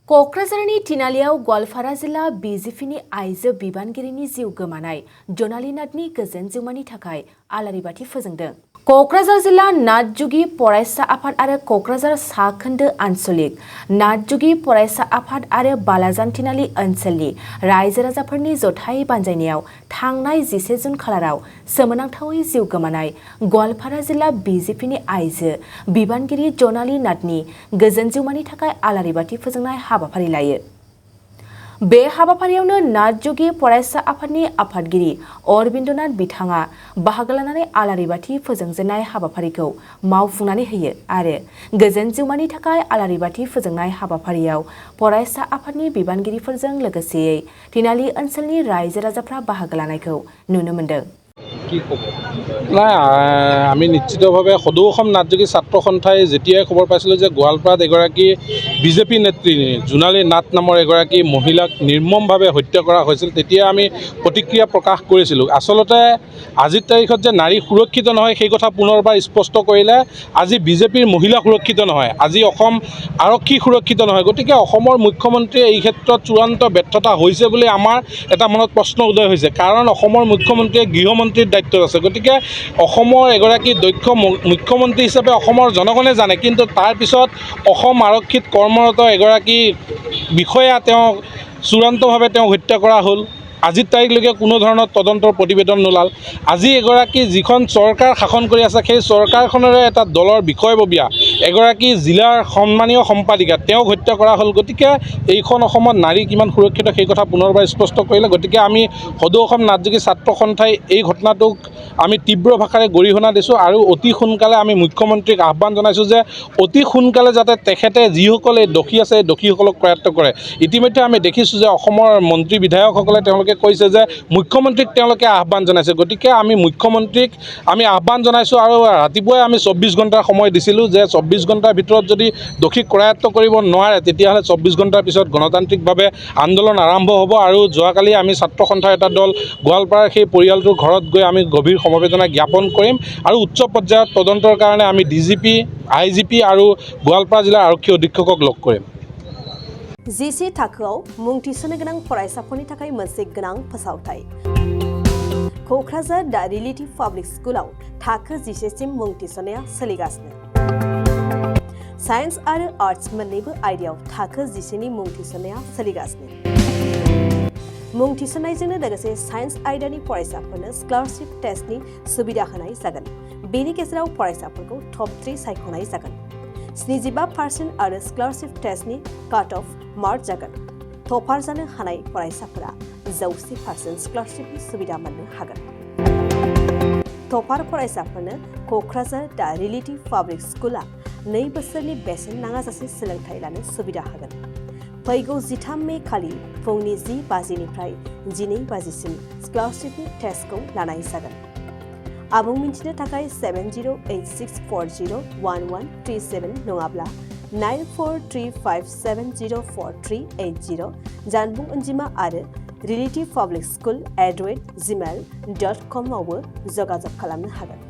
क'क्राझारनि तिनालियाव गवालपारा जिल्ला बिजेपिनि आइजो बिबानगिरिनि जिउ गोमानाय जनाली नाथनि गोजोन जिउमानि थाखाय आलारि बाथि फोजोंदों। क'क्राझार जिल्ला नाथजुगि फरायसा आफाद आरो क'क्राझार सा खोन्दो आन्सलिक नाथजुगि फरायसा आफाद आरो बालाजान तिनालि ओनसोलनि रायजो राजाफोरनि जथाय बानजायनायाव थांनाय 11 जुन खालाराव सोमोनांथावै जिउ गोमानाय गवालपारा जिल्ला बिजेपिनि आइजो बिबानगिरि जनाली नाथनि गोजोन जिउमानि थाखाय आलारि बाथि फोजोंनाय हाबाफारि लायो। बे हाबाफारियावनो नाथजुगि फरायसा आफादनि आफादगिरि अरबिन्दनाथ बिथाङा बाहागो लानानै आलारि बाथि फोजोंजेननाय हाबाफारिखौ मावफुंनानै होयो आरो गोजोन जिउमानि थाखाय आलारि बाथि फोजोंनाय हाबाफारियाव फरायसा आफादनि बिबानगिरिफोरजों लोगोसेयै तिनालि ओनसोलनि रायजो राजाफ्रा बाहागो लानायखौ नुनो मोन्दों। নাই আমি নিশ্চিতভাৱে সদৌ অসম নাথযোগী ছাত্ৰ সন্থাই যেতিয়াই খবৰ পাইছিলোঁ যে গোৱালপাৰাত এগৰাকী বিজেপি নেত্ৰী জোনালী নাথ নামৰ এগৰাকী মহিলাক নিৰ্মমভাৱে হত্যা কৰা হৈছিল তেতিয়া আমি প্ৰতিক্ৰিয়া প্ৰকাশ কৰিছিলোঁ। আচলতে আজিৰ তাৰিখত যে নাৰী সুৰক্ষিত নহয় সেই কথা পুনৰবাৰ স্পষ্ট কৰিলে আজি বিজেপিৰ মহিলা সুৰক্ষিত নহয়, আজি অসম আৰক্ষী সুৰক্ষিত নহয়। গতিকে অসমৰ মুখ্যমন্ত্ৰীয়ে এই ক্ষেত্ৰত চূড়ান্ত ব্যৰ্থতা হৈছে বুলি আমাৰ এটা মনত প্ৰশ্ন উদয় হৈছে, কাৰণ অসমৰ মুখ্যমন্ত্ৰীয়ে গৃহমন্ত্ৰীৰ দায়িত্বত আছে। গতিকে অসমৰ এগৰাকী দক্ষ মুখ্যমন্ত্ৰী হিচাপে অসমৰ জনগণে জানে, কিন্তু তাৰ পিছত অসম আৰক্ষীত কৰ্মৰত এগৰাকী বিষয়া তেওঁ চূড়ান্তভাৱে তেওঁক হত্যা কৰা হ'ল। আজিৰ তাৰিখলৈকে কোনো ধৰণৰ তদন্তৰ প্ৰতিবেদন নোলাল। আজি এগৰাকী যিখন চৰকাৰ শাসন কৰি আছে সেই চৰকাৰখনৰে এটা দলৰ বিষয়ববীয়া এগৰাকী জিলাৰ সন্মানীয় সম্পাদিকা তেওঁক হত্যা কৰা হ'ল। গতিকে এইখন অসমত নাৰী কিমান সুৰক্ষিত সেই কথা পুনৰবাৰ স্পষ্ট কৰিলে। গতিকে আমি সদৌ অসম নাথযোগী ছাত্ৰ সন্থাই এই ঘটনাটোক আমি তীব্ৰ ভাষাৰে গৰিহণা দিছোঁ আৰু অতি সোনকালে আমি মুখ্যমন্ত্ৰীক আহ্বান জনাইছোঁ যে অতি সোনকালে যাতে তেখেতে যিসকলে দোষী আছে এই দোষীসকলক কৰায়ত্ব কৰে। ইতিমধ্যে আমি দেখিছোঁ যে অসমৰ মন্ত্ৰী বিধায়কসকলে তেওঁলোকে কৈছে যে মুখ্যমন্ত্ৰীক তেওঁলোকে আহ্বান জনাইছে। গতিকে আমি মুখ্যমন্ত্ৰীক আমি আহ্বান জনাইছোঁ আৰু ৰাতিপুৱাই আমি 24 ঘণ্টাৰ সময় দিছিলোঁ যে 24 ঘণ্টাৰ ভিতৰত যদি দোষীক কৰায়ত্ব কৰিব নোৱাৰে তেতিয়াহ'লে 24 ঘণ্টাৰ পিছত গণতান্ত্ৰিকভাৱে আন্দোলন আৰম্ভ হ'ব। আৰু যোৱাকালি আমি ছাত্ৰ সন্থাৰ এটা দল গোৱালপাৰাৰ সেই পৰিয়ালটোৰ ঘৰত গৈ আমি গভীৰ সমবেদনা জ্ঞাপন কৰিম আৰু উচ্চ পৰ্যায়ত তদন্তৰ কাৰণে আমি ডিজিপি, আইজিপি আৰু গোৱালপাৰা জিলাৰ আৰক্ষী অধীক্ষকক লগ কৰিম। जिसे थाखोआव मुं थिसननो गोनां फरायसाफोरनि थाखाय मोनसे गोनां फोसावथाय। क'क्राझार दा रिलेटिभ पाब्लिक स्कुलाव थाखो 11 सिम मुं थिसननाया सोलिगासिनो। साइन्स आरो आर्ट्स मोन्नैबो आयदायाव थाखो 11 नि मुं थिसननाया सोलिगासिनो। मुं थिसननायजोंनो लोगोसे साइन्स आयदानि फरायसाफोरनो स्कलारशिप टेस्टनि सुबिदा होनाय जागोन। बेनि गेजेराव फरायसाफोरखौ टप 3 सायख'नाय जागोन। 75% आरो स्कलारशिप टेस्टनि काट अफ मार्क जागोन। टपार जानो हानाय फरायसाफोरा 100% स्कलारशिपनि सुबिदा मोननो हागोन। टपार फरायसाफोरनो क'क्राझार दा रिलेटिभ पाब्लिक स्कुला 2 बोसोरनि बेसेन नाङाजासे सोलोंथाइ लानो सुबिदा होगोन। फैगौ 13 मे खालि फुंनि 10 बाजिनिफ्राय 12 बाजिसिम स्कलारशिपनि टेस्टखौ लानाय जागोन। आबुं मिन्थिनो थाखाय 7086401137 नङाब्ला 9435704380 जानबुं अनजिमा आरो relativpublicschool@gmail.com आवबो जगाजग खालामनो हागोन।